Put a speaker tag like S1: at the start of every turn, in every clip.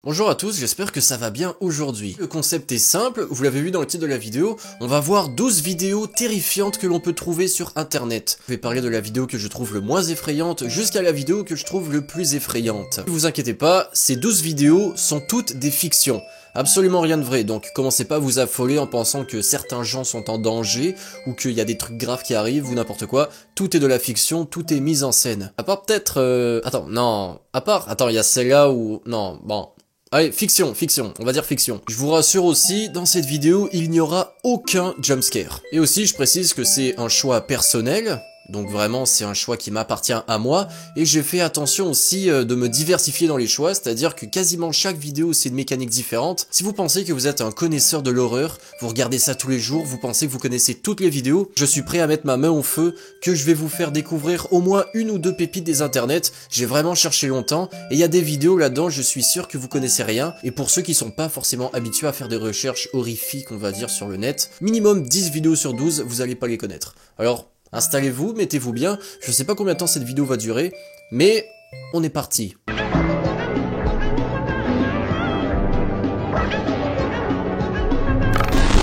S1: Bonjour à tous, j'espère que ça va bien aujourd'hui. Le concept est simple, vous l'avez vu dans le titre de la vidéo, on va voir 12 vidéos terrifiantes que l'on peut trouver sur internet. Je vais parler de la vidéo que je trouve le moins effrayante jusqu'à la vidéo que je trouve le plus effrayante. Ne vous inquiétez pas, ces 12 vidéos sont toutes des fictions. Absolument rien de vrai, donc commencez pas à vous affoler en pensant que certains gens sont en danger, ou qu'il y a des trucs graves qui arrivent, ou n'importe quoi. Tout est de la fiction, tout est mis en scène. À part peut-être... Attends, il y a celle-là où... Non, bon... Allez, fiction, on va dire fiction. Je vous rassure aussi, dans cette vidéo, il n'y aura aucun jumpscare. Et aussi, je précise que c'est un choix personnel, donc vraiment c'est un choix qui m'appartient à moi, et j'ai fait attention aussi de me diversifier dans les choix, c'est-à-dire que quasiment chaque vidéo c'est une mécanique différente. Si vous pensez que vous êtes un connaisseur de l'horreur, vous regardez ça tous les jours, vous pensez que vous connaissez toutes les vidéos, je suis prêt à mettre ma main au feu, que je vais vous faire découvrir au moins une ou deux pépites des internets. J'ai vraiment cherché longtemps, et il y a des vidéos là-dedans, je suis sûr que vous connaissez rien, et pour ceux qui sont pas forcément habitués à faire des recherches horrifiques, on va dire, sur le net, minimum 10 vidéos sur 12, vous allez pas les connaître. Alors, installez-vous, mettez-vous bien, je sais pas combien de temps cette vidéo va durer, mais on est parti. Le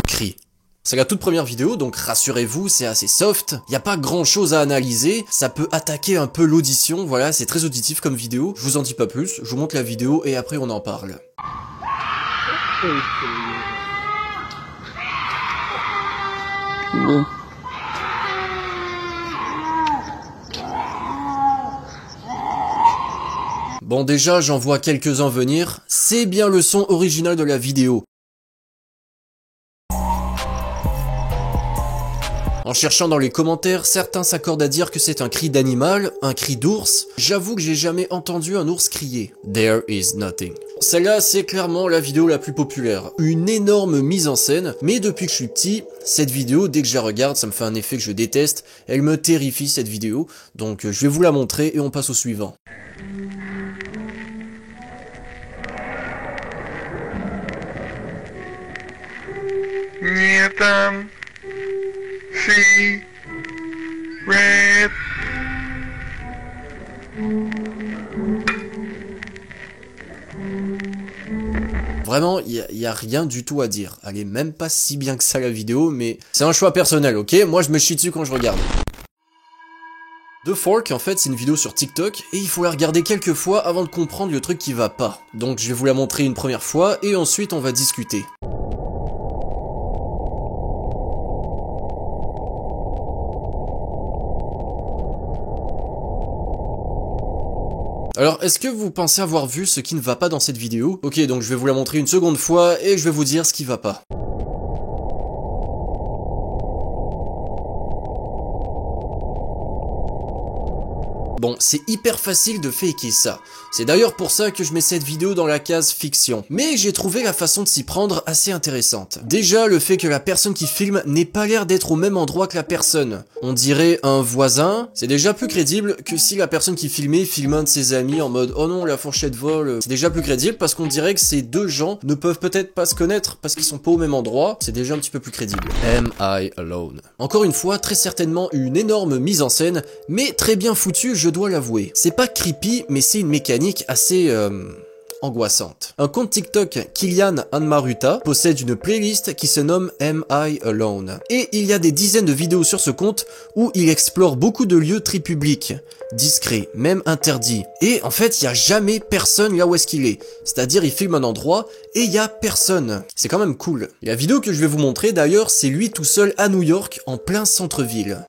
S1: cri. C'est la toute première vidéo, donc rassurez-vous, c'est assez soft, y a pas grand chose à analyser, ça peut attaquer un peu l'audition, voilà, c'est très auditif comme vidéo, je vous en dis pas plus, je vous montre la vidéo et après on en parle. Bon déjà, j'en vois quelques-uns venir, c'est bien le son original de la vidéo. En cherchant dans les commentaires, certains s'accordent à dire que c'est un cri d'animal, un cri d'ours. J'avoue que j'ai jamais entendu un ours crier. There is nothing. Celle-là, c'est clairement la vidéo la plus populaire. Une énorme mise en scène, mais depuis que je suis petit, cette vidéo, dès que je la regarde, ça me fait un effet que je déteste. Elle me terrifie cette vidéo, donc je vais vous la montrer et on passe au suivant. Vraiment, il y a rien du tout à dire. Elle est même pas si bien que ça la vidéo, mais c'est un choix personnel, ok? Moi je me chie dessus quand je regarde. The Fork, en fait, c'est une vidéo sur TikTok, et il faut la regarder quelques fois avant de comprendre le truc qui va pas. Donc je vais vous la montrer une première fois, et ensuite on va discuter. Alors, est-ce que vous pensez avoir vu ce qui ne va pas dans cette vidéo? Ok, donc je vais vous la montrer une seconde fois et je vais vous dire ce qui va pas. Bon, c'est hyper facile de faker ça. C'est d'ailleurs pour ça que je mets cette vidéo dans la case fiction. Mais j'ai trouvé la façon de s'y prendre assez intéressante. Déjà, le fait que la personne qui filme n'ait pas l'air d'être au même endroit que la personne. On dirait un voisin. C'est déjà plus crédible que si la personne qui filmait filme un de ses amis en mode « Oh non, la fourchette vole ». C'est déjà plus crédible parce qu'on dirait que ces deux gens ne peuvent peut-être pas se connaître parce qu'ils sont pas au même endroit. C'est déjà un petit peu plus crédible. Am I alone? Encore une fois, très certainement une énorme mise en scène, mais très bien foutue, je dois l'avouer. C'est pas creepy, mais c'est une mécanique assez angoissante. Un compte TikTok, Kylian Anmaruta, possède une playlist qui se nomme Am I Alone? Et il y a des dizaines de vidéos sur ce compte où il explore beaucoup de lieux très publics, discrets, même interdits. Et en fait, il y a jamais personne là où est-ce qu'il est. C'est-à-dire, il filme un endroit et il y a personne. C'est quand même cool. Et la vidéo que je vais vous montrer d'ailleurs, c'est lui tout seul à New York, en plein centre-ville.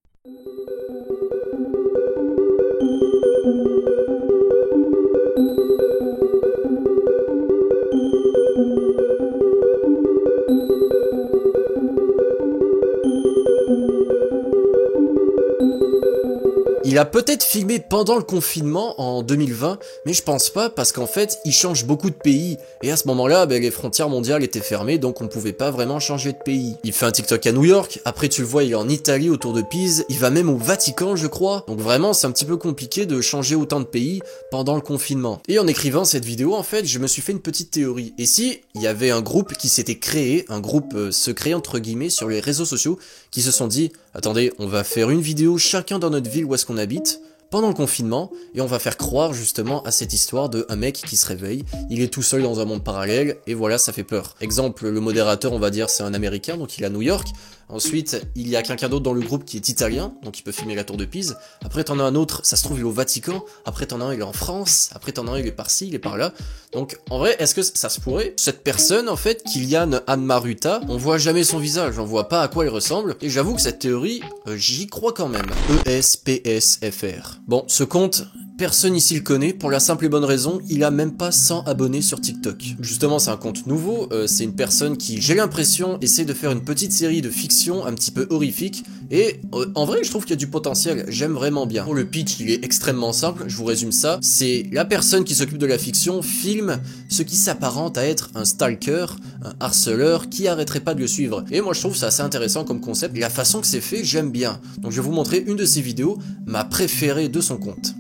S1: Il a peut-être filmé pendant le confinement en 2020, mais je pense pas parce qu'en fait, il change beaucoup de pays. Et à ce moment-là, les frontières mondiales étaient fermées, donc on pouvait pas vraiment changer de pays. Il fait un TikTok à New York, après tu le vois, il est en Italie autour de Pise, il va même au Vatican, je crois. Donc vraiment, c'est un petit peu compliqué de changer autant de pays pendant le confinement. Et en écrivant cette vidéo, en fait, je me suis fait une petite théorie. Et si il y avait un groupe qui s'était créé, un groupe secret entre guillemets sur les réseaux sociaux, qui se sont dit, attendez, on va faire une vidéo chacun dans notre ville où est-ce qu'on habite, pendant le confinement, et on va faire croire justement à cette histoire de un mec qui se réveille, il est tout seul dans un monde parallèle, et voilà, ça fait peur. Exemple, le modérateur, on va dire, c'est un Américain, donc il est à New York. Ensuite, il y a quelqu'un d'autre dans le groupe qui est italien, donc il peut filmer la tour de Pise. Après, t'en as un autre, ça se trouve, il est au Vatican. Après, t'en as un, il est en France. Après, t'en as un, il est par-ci, il est par-là. Donc, en vrai, est-ce que ça se pourrait? Cette personne, en fait, Kylian Anmaruta, on voit jamais son visage, on voit pas à quoi il ressemble. Et j'avoue que cette théorie, j'y crois quand même. ESPSFR. Bon, ce compte, personne ici le connaît, pour la simple et bonne raison, il a même pas 100 abonnés sur TikTok. Justement, c'est un compte nouveau, c'est une personne qui, j'ai l'impression, essaie de faire une petite série de fiction un petit peu horrifique, et en vrai, je trouve qu'il y a du potentiel, j'aime vraiment bien. Pour le pitch, il est extrêmement simple, je vous résume ça, c'est la personne qui s'occupe de la fiction filme ce qui s'apparente à être un stalker, un harceleur qui arrêterait pas de le suivre. Et moi, je trouve ça assez intéressant comme concept, et la façon que c'est fait, j'aime bien. Donc je vais vous montrer une de ses vidéos, ma préférée de son compte.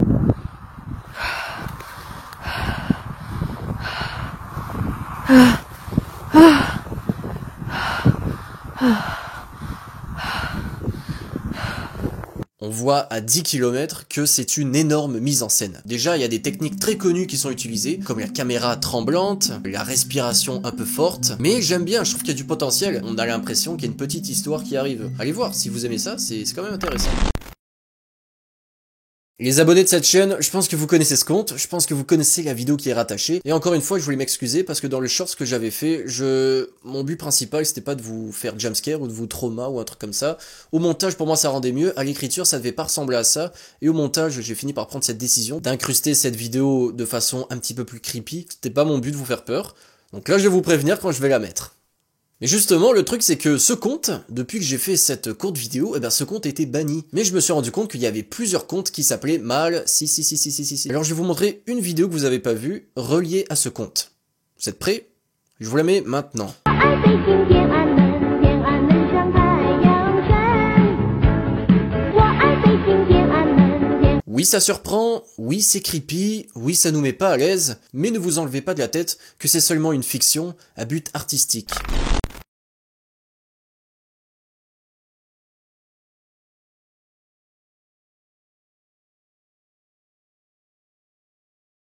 S1: On voit à 10 km que c'est une énorme mise en scène. Déjà, il y a des techniques très connues qui sont utilisées, comme la caméra tremblante, la respiration un peu forte, mais j'aime bien, je trouve qu'il y a du potentiel. On a l'impression qu'il y a une petite histoire qui arrive. Allez voir, si vous aimez ça, c'est quand même intéressant. Les abonnés de cette chaîne, je pense que vous connaissez ce compte, je pense que vous connaissez la vidéo qui est rattachée, et encore une fois, je voulais m'excuser parce que dans le shorts que j'avais fait, mon but principal, c'était pas de vous faire jumpscare ou de vous trauma ou un truc comme ça. Au montage, pour moi, ça rendait mieux, à l'écriture, ça devait pas ressembler à ça, et au montage, j'ai fini par prendre cette décision d'incruster cette vidéo de façon un petit peu plus creepy. C'était pas mon but de vous faire peur, donc là, je vais vous prévenir quand je vais la mettre. Mais justement, le truc c'est que ce compte, depuis que j'ai fait cette courte vidéo, eh ben ce compte a été banni. Mais je me suis rendu compte qu'il y avait plusieurs comptes qui s'appelaient mal 66666. Alors je vais vous montrer une vidéo que vous avez pas vue, reliée à ce compte. Vous êtes prêts? Je vous la mets maintenant. Oui, ça surprend, oui, c'est creepy, oui, ça nous met pas à l'aise, mais ne vous enlevez pas de la tête que c'est seulement une fiction à but artistique.